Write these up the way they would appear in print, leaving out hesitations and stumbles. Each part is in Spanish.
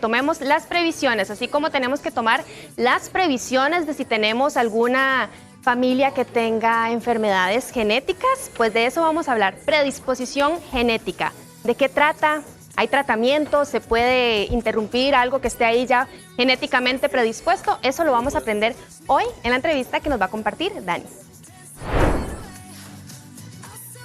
tomemos las previsiones, así como tenemos que tomar las previsiones de si tenemos alguna familia que tenga enfermedades genéticas, pues de eso vamos a hablar. Predisposición genética. ¿De qué trata? ¿Hay tratamiento? ¿Se puede interrumpir algo que esté ahí ya genéticamente predispuesto? Eso lo vamos a aprender hoy en la entrevista que nos va a compartir Dani.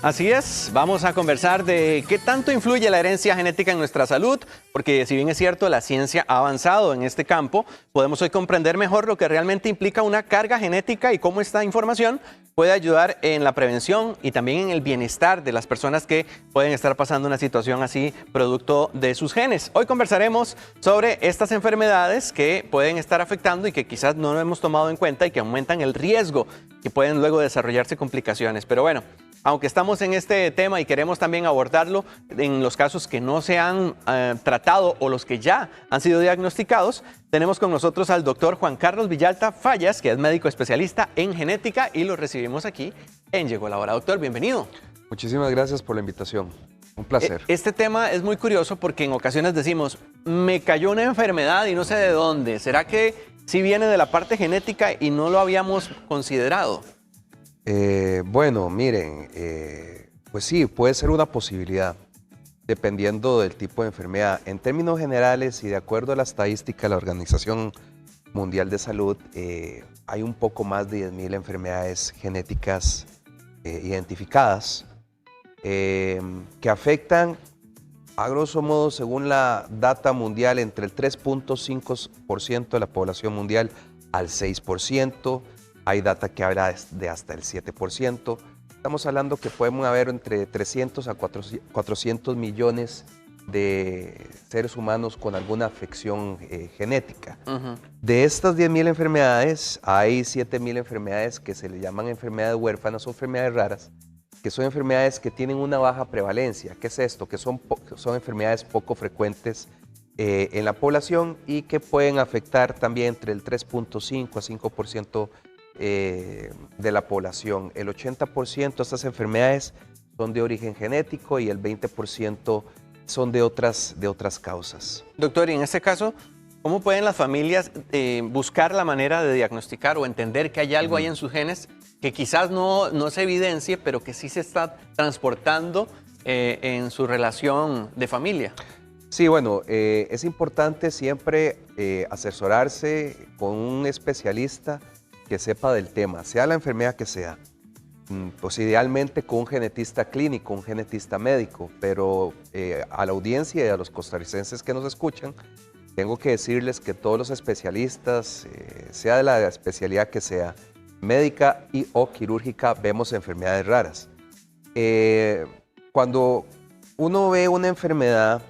Así es, vamos a conversar de qué tanto influye la herencia genética en nuestra salud, porque si bien es cierto, la ciencia ha avanzado en este campo, podemos hoy comprender mejor lo que realmente implica una carga genética y cómo esta información puede ayudar en la prevención y también en el bienestar de las personas que pueden estar pasando una situación así producto de sus genes. Hoy conversaremos sobre estas enfermedades que pueden estar afectando y que quizás no lo hemos tomado en cuenta y que aumentan el riesgo que pueden luego desarrollarse complicaciones. Pero bueno, aunque estamos en este tema y queremos también abordarlo en los casos que no se han tratado o los que ya han sido diagnosticados, tenemos con nosotros al doctor Juan Carlos Villalta Fallas, que es médico especialista en genética y lo recibimos aquí en Llegó la Hora. Doctor, bienvenido. Muchísimas gracias por la invitación. Un placer. Este tema es muy curioso porque en ocasiones decimos, me cayó una enfermedad y no sé de dónde. ¿Será que sí viene de la parte genética y no lo habíamos considerado? Bueno, miren, pues sí, puede ser una posibilidad, dependiendo del tipo de enfermedad. En términos generales y de acuerdo a la estadística de la Organización Mundial de Salud, hay un poco más de 10.000 enfermedades genéticas identificadas que afectan, a grosso modo, según la data mundial, entre el 3.5% de la población mundial al 6%. Hay data que habla de hasta el 7%. Estamos hablando que podemos haber entre 300 a 400 millones de seres humanos con alguna afección genética. De estas 10.000 enfermedades, hay 7.000 enfermedades que se le llaman enfermedades huérfanas o enfermedades raras, que son enfermedades que tienen una baja prevalencia. ¿Qué es esto? Que son enfermedades poco frecuentes en la población y que pueden afectar también entre el 3.5 a 5% de la población. El 80% de estas enfermedades son de origen genético y el 20% son de otras causas. Doctor, y en este caso, ¿cómo pueden las familias buscar la manera de diagnosticar o entender que hay algo ahí en sus genes que quizás no se evidencie, pero que sí se está transportando en su relación de familia? Sí, bueno, es importante siempre asesorarse con un especialista que sepa del tema, sea la enfermedad que sea, pues idealmente con un genetista clínico, un genetista médico, pero a la audiencia y a los costarricenses que nos escuchan, tengo que decirles que todos los especialistas, sea de la especialidad que sea, médica y o quirúrgica, vemos enfermedades raras. Cuando uno ve una enfermedad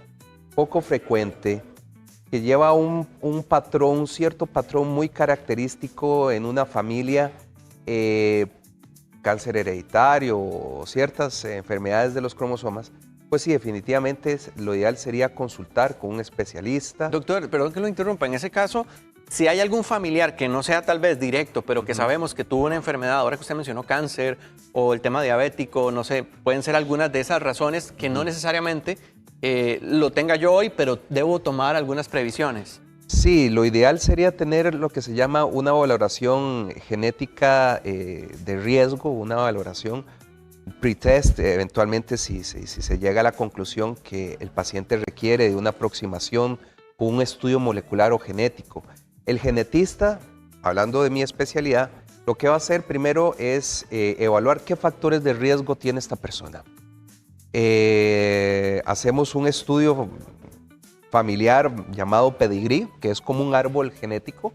poco frecuente, que lleva un cierto patrón muy característico en una familia, cáncer hereditario o ciertas enfermedades de los cromosomas, pues sí, definitivamente lo ideal sería consultar con un especialista. Doctor, perdón que lo interrumpa, en ese caso, si hay algún familiar que no sea tal vez directo, pero que sabemos que tuvo una enfermedad, ahora que usted mencionó cáncer o el tema diabético, no sé, pueden ser algunas de esas razones que no necesariamente lo tenga yo hoy, pero debo tomar algunas previsiones. Sí, lo ideal sería tener lo que se llama una valoración genética de riesgo, una valoración pretest, eventualmente si se llega a la conclusión que el paciente requiere de una aproximación con un estudio molecular o genético. El genetista, hablando de mi especialidad, lo que va a hacer primero es evaluar qué factores de riesgo tiene esta persona. Hacemos un estudio familiar llamado pedigrí, que es como un árbol genético,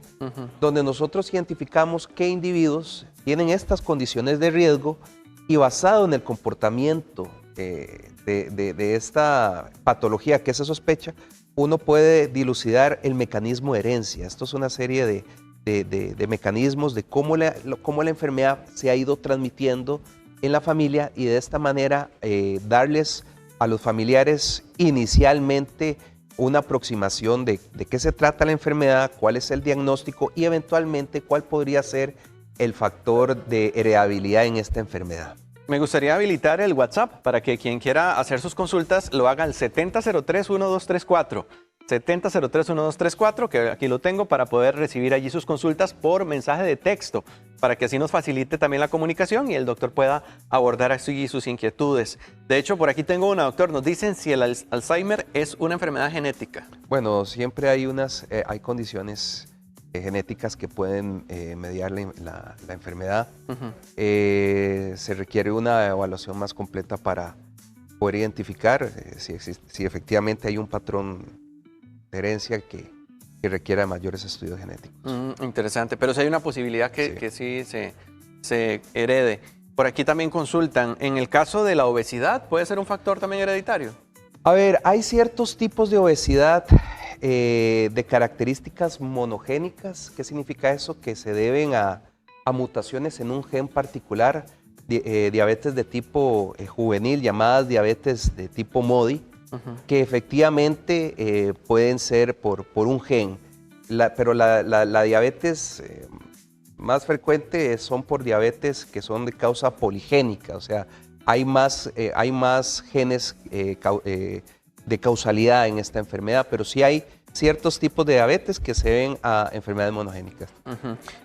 donde nosotros identificamos qué individuos tienen estas condiciones de riesgo y basado en el comportamiento de esta patología que se sospecha, uno puede dilucidar el mecanismo de herencia. Esto es una serie de mecanismos de cómo la enfermedad se ha ido transmitiendo en la familia y de esta manera darles a los familiares inicialmente una aproximación de qué se trata la enfermedad, cuál es el diagnóstico y eventualmente cuál podría ser el factor de heredabilidad en esta enfermedad. Me gustaría habilitar el WhatsApp para que quien quiera hacer sus consultas lo haga al 7003-1234. 7003-1234, que aquí lo tengo, para poder recibir allí sus consultas por mensaje de texto, para que así nos facilite también la comunicación y el doctor pueda abordar así sus inquietudes. De hecho, por aquí tengo una, doctor, nos dicen si el Alzheimer es una enfermedad genética. Bueno, siempre hay hay condiciones genéticas que pueden mediar la enfermedad. Se requiere una evaluación más completa para poder identificar si efectivamente hay un patrón de herencia que requiera mayores estudios genéticos. Interesante, pero si hay una posibilidad que sí se herede. Por aquí también consultan, en el caso de la obesidad, ¿puede ser un factor también hereditario? A ver, hay ciertos tipos de obesidad de características monogénicas. ¿Qué significa eso? Que se deben a mutaciones en un gen particular, diabetes de tipo juvenil, llamadas diabetes de tipo MODY, que efectivamente pueden ser por un gen, pero la diabetes más frecuente son por diabetes que son de causa poligénica, o sea, hay más genes de causalidad en esta enfermedad, pero sí hay ciertos tipos de diabetes que se ven a enfermedades monogénicas.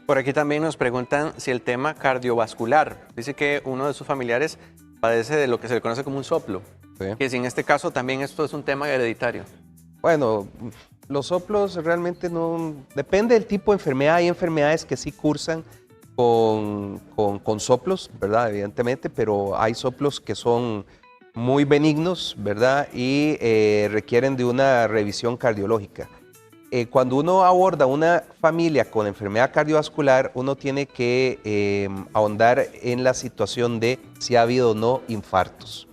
Por aquí también nos preguntan si el tema cardiovascular, dice que uno de sus familiares padece de lo que se le conoce como un soplo. Sí. Que si en este caso también esto es un tema hereditario. Bueno, los soplos realmente no... Depende del tipo de enfermedad. Hay enfermedades que sí cursan con soplos, ¿verdad? Evidentemente, pero hay soplos que son muy benignos, ¿verdad? Y requieren de una revisión cardiológica. Cuando uno aborda una familia con enfermedad cardiovascular, uno tiene que ahondar en la situación de si ha habido o no infartos.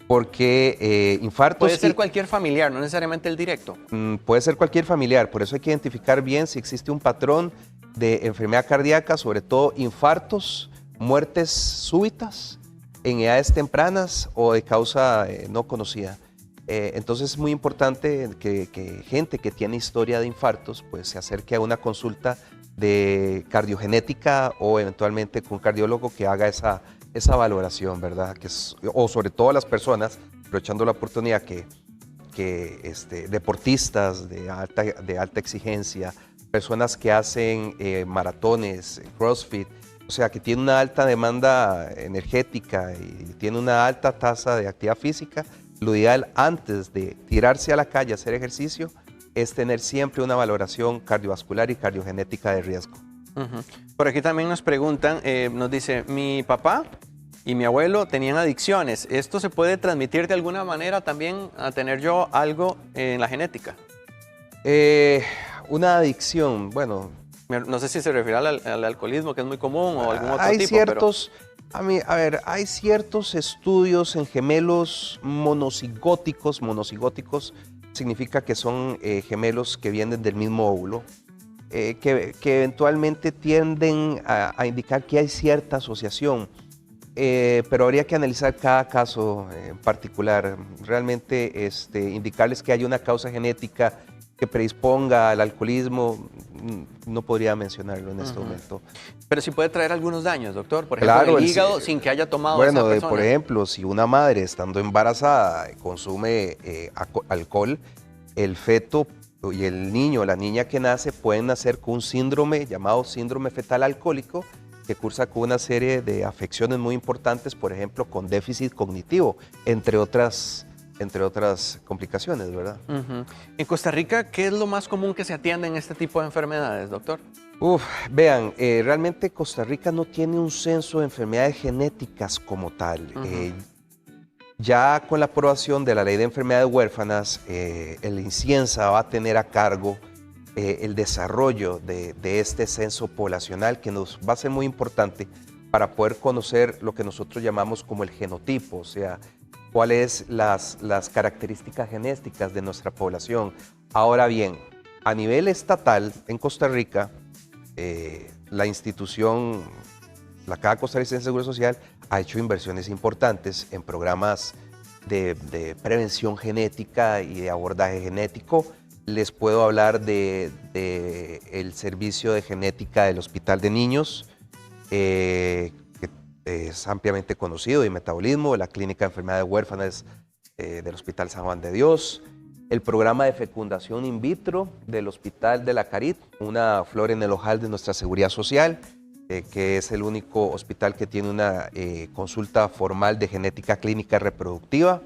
Porque infartos... Puede ser cualquier familiar, no necesariamente el directo. Puede ser cualquier familiar, por eso hay que identificar bien si existe un patrón de enfermedad cardíaca, sobre todo infartos, muertes súbitas, en edades tempranas o de causa no conocida. Entonces es muy importante que gente que tiene historia de infartos pues se acerque a una consulta de cardiogenética o eventualmente con un cardiólogo que haga esa valoración, ¿verdad? O sobre todo a las personas, aprovechando la oportunidad que deportistas de alta exigencia, personas que hacen maratones, CrossFit, o sea, que tienen una alta demanda energética y tienen una alta tasa de actividad física, lo ideal antes de tirarse a la calle a hacer ejercicio es tener siempre una valoración cardiovascular y cardiogenética de riesgo. Por aquí también nos preguntan, nos dice, mi papá y mi abuelo tenían adicciones. ¿Esto se puede transmitir de alguna manera también a tener yo algo en la genética? Una adicción, bueno... No sé si se refiere al alcoholismo, que es muy común, o algún otro hay tipo. Ciertos, pero... hay ciertos estudios en gemelos monocigóticos. Monocigóticos significa que son gemelos que vienen del mismo óvulo, que eventualmente tienden a indicar que hay cierta asociación, pero habría que analizar cada caso en particular. Realmente indicarles que hay una causa genética que predisponga al alcoholismo, no podría mencionarlo en este momento. Pero sí puede traer algunos daños, doctor. Por ejemplo, claro, el hígado sin que haya tomado esa persona. Por ejemplo, si una madre estando embarazada consume alcohol, el feto y el niño o la niña que nace pueden nacer con un síndrome llamado síndrome fetal alcohólico, que cursa con una serie de afecciones muy importantes, por ejemplo, con déficit cognitivo, entre otras complicaciones, ¿verdad? En Costa Rica, ¿qué es lo más común que se atiende en este tipo de enfermedades, doctor? Vean, realmente Costa Rica no tiene un censo de enfermedades genéticas como tal. Ya con la aprobación de la Ley de Enfermedades Huérfanas, el INCIENSA va a tener a cargo el desarrollo de este censo poblacional, que nos va a ser muy importante para poder conocer lo que nosotros llamamos como el genotipo, o sea, cuáles las características genéticas de nuestra población. Ahora bien, a nivel estatal en Costa Rica, la institución, la Caja Costarricense de Seguro Social, ha hecho inversiones importantes en programas de prevención genética y de abordaje genético. Les puedo hablar del servicio de genética del Hospital de Niños, que es ampliamente conocido, y metabolismo, la Clínica de Enfermedades Huérfanas del Hospital San Juan de Dios. el programa de fecundación in vitro del Hospital de la Carit, una flor en el ojal de nuestra seguridad social, que es el único hospital que tiene una consulta formal de genética clínica reproductiva.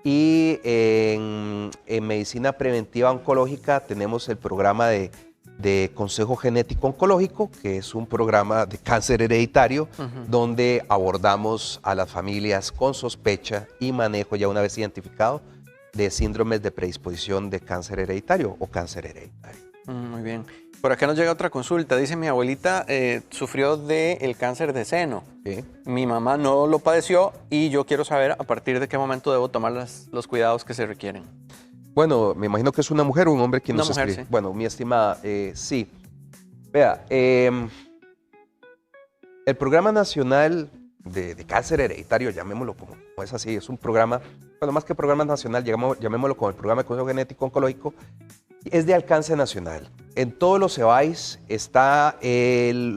Y en medicina preventiva oncológica tenemos el programa de consejo genético oncológico, que es un programa de cáncer hereditario, donde abordamos a las familias con sospecha y manejo ya una vez identificado de síndromes de predisposición de cáncer hereditario o cáncer hereditario. Muy bien. Por acá nos llega otra consulta. Dice, mi abuelita sufrió del cáncer de seno. ¿Sí? Mi mamá no lo padeció y yo quiero saber a partir de qué momento debo tomar los cuidados que se requieren. Bueno, me imagino que es una mujer o un hombre quien nos Una mujer, escribe. sí. Bueno, mi estimada, sí. Vea, el Programa Nacional de Cáncer Hereditario, llamémoslo como es así, es un programa, bueno, más que programa nacional, llamémoslo como el Programa de Consejo Genético Oncológico, es de alcance nacional. En todos los CEBAIS están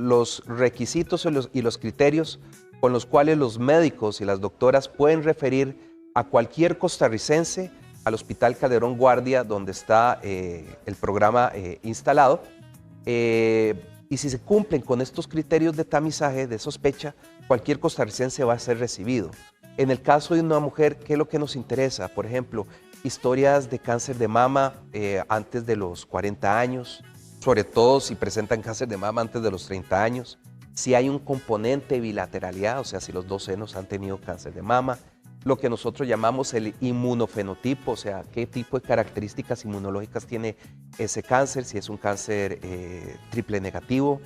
los requisitos y los criterios con los cuales los médicos y las doctoras pueden referir a cualquier costarricense al Hospital Calderón Guardia, donde está el programa instalado. Y si se cumplen con estos criterios de tamizaje, de sospecha, cualquier costarricense va a ser recibido. En el caso de una mujer, ¿qué es lo que nos interesa? Por ejemplo, historias de cáncer de mama antes de los 40 años, sobre todo si presentan cáncer de mama antes de los 30 años, si hay un componente de bilateralidad, o sea, si los dos senos han tenido cáncer de mama, lo que nosotros llamamos el inmunofenotipo, o sea, qué tipo de características inmunológicas tiene ese cáncer, si es un cáncer triple negativo,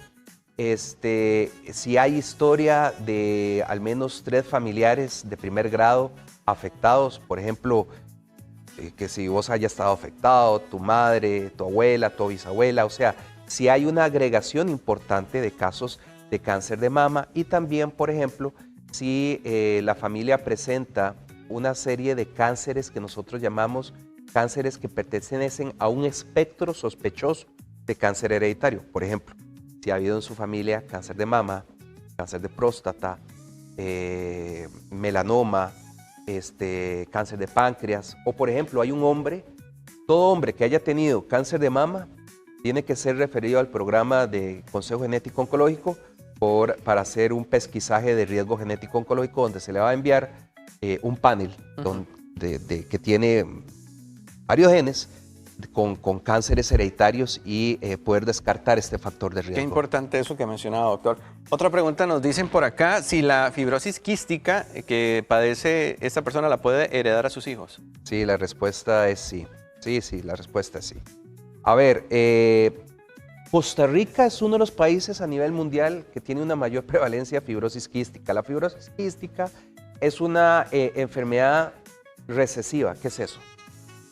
si hay historia de al menos 3 familiares de primer grado afectados, por ejemplo, que si vos hayas estado afectado, tu madre, tu abuela, tu bisabuela, o sea, si hay una agregación importante de casos de cáncer de mama y también, por ejemplo, si la familia presenta una serie de cánceres que nosotros llamamos cánceres que pertenecen a un espectro sospechoso de cáncer hereditario. Por ejemplo, si ha habido en su familia cáncer de mama, cáncer de próstata, melanoma, cáncer de páncreas, o por ejemplo, hay un hombre, todo hombre que haya tenido cáncer de mama tiene que ser referido al programa de Consejo Genético Oncológico para hacer un pesquisaje de riesgo genético oncológico donde se le va a enviar un panel que tiene varios genes con cánceres hereditarios y poder descartar este factor de riesgo. Qué importante eso que mencionaba, doctor. Otra pregunta nos dicen por acá, si la fibrosis quística que padece esta persona la puede heredar a sus hijos. Sí, la respuesta es sí. Sí, la respuesta es sí. A ver, Costa Rica es uno de los países a nivel mundial que tiene una mayor prevalencia de fibrosis quística. La fibrosis quística es una enfermedad recesiva. ¿Qué es eso?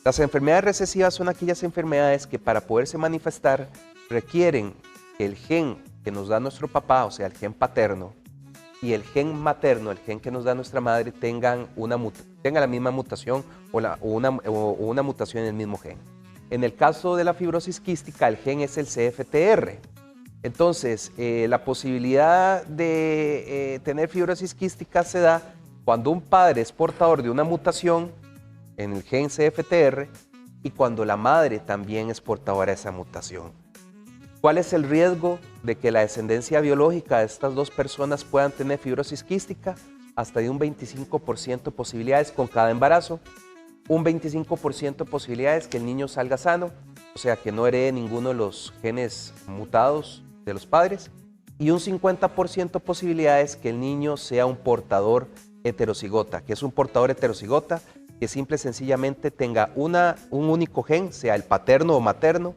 Las enfermedades recesivas son aquellas enfermedades que para poderse manifestar requieren que el gen que nos da nuestro papá, o sea, el gen paterno, y el gen materno, el gen que nos da nuestra madre, tengan la misma mutación o una mutación en el mismo gen. En el caso de la fibrosis quística, el gen es el CFTR. Entonces, la posibilidad de tener fibrosis quística se da cuando un padre es portador de una mutación en el gen CFTR y cuando la madre también es portadora de esa mutación. ¿Cuál es el riesgo de que la descendencia biológica de estas dos personas puedan tener fibrosis quística? Hasta de un 25% de posibilidades con cada embarazo, un 25% de posibilidades que el niño salga sano, o sea, que no herede ninguno de los genes mutados de los padres, y un 50% de posibilidades que el niño sea un portador heterocigota, que es un portador heterocigota que simple y sencillamente tenga un único gen, sea el paterno o materno,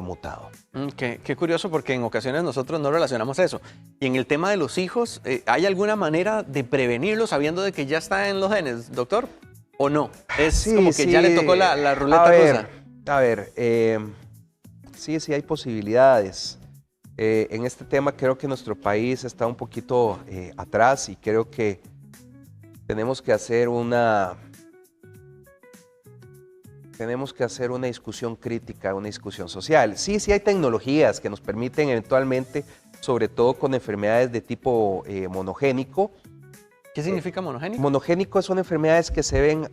mutado. Qué curioso, porque en ocasiones nosotros no relacionamos eso. Y en el tema de los hijos, ¿hay alguna manera de prevenirlo sabiendo de que ya está en los genes, doctor? ¿O no? Es sí, como que ya le tocó la ruleta rusa. A ver, sí hay posibilidades. En este tema creo que nuestro país está un poquito atrás y creo que tenemos que hacer una discusión crítica, una discusión social. Sí hay tecnologías que nos permiten eventualmente, sobre todo con enfermedades de tipo monogénico, ¿Qué significa monogénico? Monogénico son enfermedades que se ven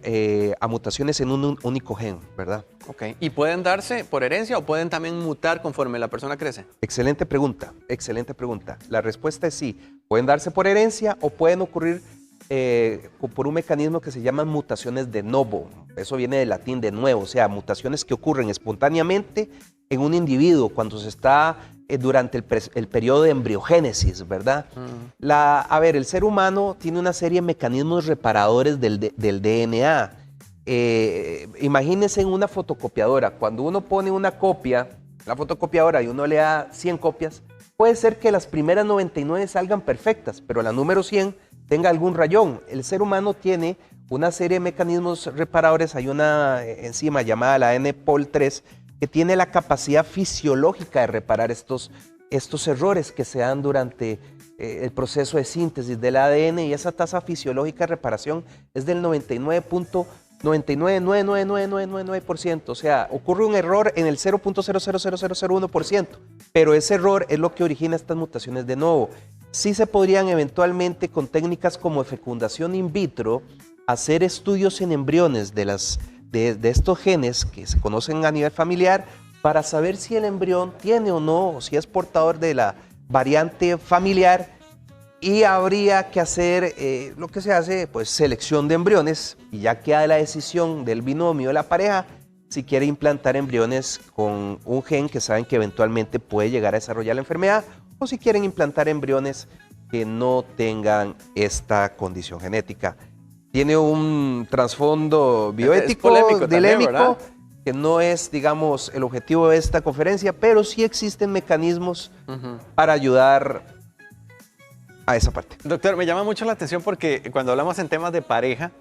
a mutaciones en un único gen, ¿verdad? Ok. ¿Y pueden darse por herencia o pueden también mutar conforme la persona crece? Excelente pregunta, excelente pregunta. La respuesta es sí. Pueden darse por herencia o pueden ocurrir por un mecanismo que se llaman mutaciones de novo. Eso viene del latín de nuevo, o sea, mutaciones que ocurren espontáneamente en un individuo cuando se está durante el periodo de embriogénesis, ¿verdad? A ver, el ser humano tiene una serie de mecanismos reparadores del DNA. Imagínense en una fotocopiadora, cuando uno pone una copia, la fotocopiadora, y uno le da 100 copias, puede ser que las primeras 99 salgan perfectas, pero la número 100 tenga algún rayón. El ser humano tiene una serie de mecanismos reparadores. Hay una enzima llamada la NPOL3 que tiene la capacidad fisiológica de reparar estos errores que se dan durante el proceso de síntesis del ADN, y esa tasa fisiológica de reparación es del 99.9999999%. O sea, ocurre un error en el 0.000001%, pero ese error es lo que origina estas mutaciones de nuevo. Sí se podrían eventualmente, con técnicas como fecundación in vitro, hacer estudios en embriones de estos genes que se conocen a nivel familiar para saber si el embrión tiene o no, o si es portador de la variante familiar, y habría que hacer lo que se hace, pues selección de embriones, y ya queda la decisión del binomio de la pareja si quiere implantar embriones con un gen que saben que eventualmente puede llegar a desarrollar la enfermedad, o si quieren implantar embriones que no tengan esta condición genética. Tiene un trasfondo bioético, dilémico, que no es, digamos, el objetivo de esta conferencia, pero sí existen mecanismos para ayudar a esa parte. Doctor, me llama mucho la atención porque cuando hablamos en temas de pareja,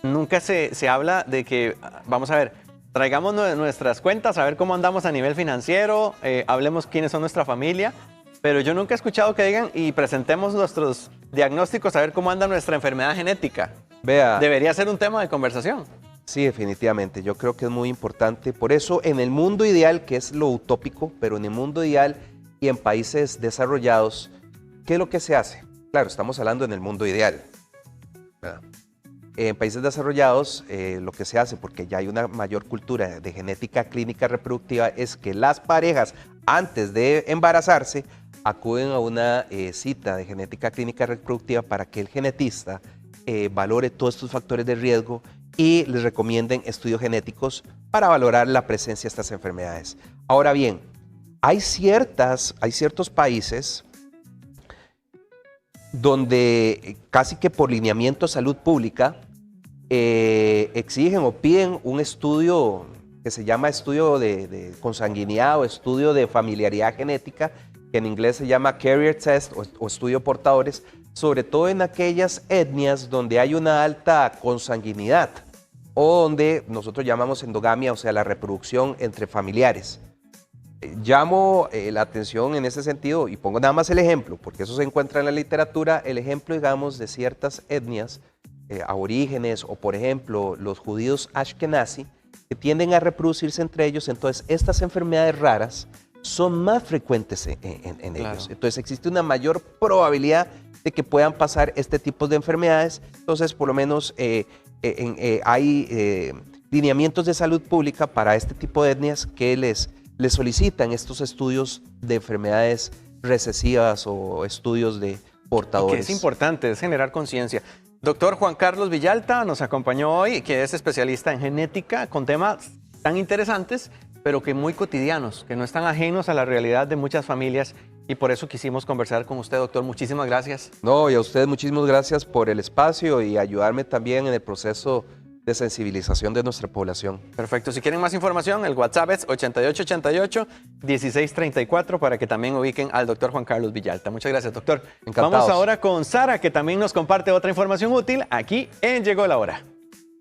nunca se habla de que, vamos a ver, traigamos nuestras cuentas, a ver cómo andamos a nivel financiero, hablemos quiénes son nuestra familia, pero yo nunca he escuchado que digan y presentemos nuestros diagnósticos a ver cómo anda nuestra enfermedad genética. Vea, Debería ser un tema de conversación. sí, definitivamente, yo creo que es muy importante. Por eso, en el mundo ideal, que es lo utópico, pero en el mundo ideal y en países desarrollados, ¿qué es lo que se hace? Claro, estamos hablando en el mundo ideal, ¿verdad? En países desarrollados, lo que se hace, porque ya hay una mayor cultura de genética clínica reproductiva, es que las parejas, antes de embarazarse, acuden a una cita de genética clínica reproductiva para que el genetista valore todos estos factores de riesgo y les recomienden estudios genéticos para valorar la presencia de estas enfermedades. Ahora bien, hay ciertos países donde casi que por lineamiento de salud pública exigen o piden un estudio que se llama estudio de consanguinidad o estudio de familiaridad genética, que en inglés se llama carrier test o estudio portadores, sobre todo en aquellas etnias donde hay una alta consanguinidad o donde nosotros llamamos endogamia, o sea, la reproducción entre familiares. Llamo la atención en ese sentido y pongo nada más el ejemplo, porque eso se encuentra en la literatura, el ejemplo, digamos, de ciertas etnias aborígenes o, por ejemplo, los judíos ashkenazi, que tienden a reproducirse entre ellos. Entonces, estas enfermedades raras son más frecuentes en ellos. Entonces, existe una mayor probabilidad de que puedan pasar este tipo de enfermedades. Entonces, por lo menos hay lineamientos de salud pública para este tipo de etnias que les solicitan estos estudios de enfermedades recesivas o estudios de portadores. Que es importante, es generar conciencia. Doctor Juan Carlos Villalta nos acompañó hoy, que es especialista en genética, con temas tan interesantes, pero que muy cotidianos, que no están ajenos a la realidad de muchas familias, y por eso quisimos conversar con usted, doctor. Muchísimas gracias. No, y a ustedes muchísimas gracias por el espacio y ayudarme también en el proceso de sensibilización de nuestra población. Perfecto. Si quieren más información, el WhatsApp es 8888-1634 para que también ubiquen al doctor Juan Carlos Villalta. Muchas gracias, doctor. Encantados. Vamos ahora con Sara, que también nos comparte otra información útil aquí en Llegó la Hora.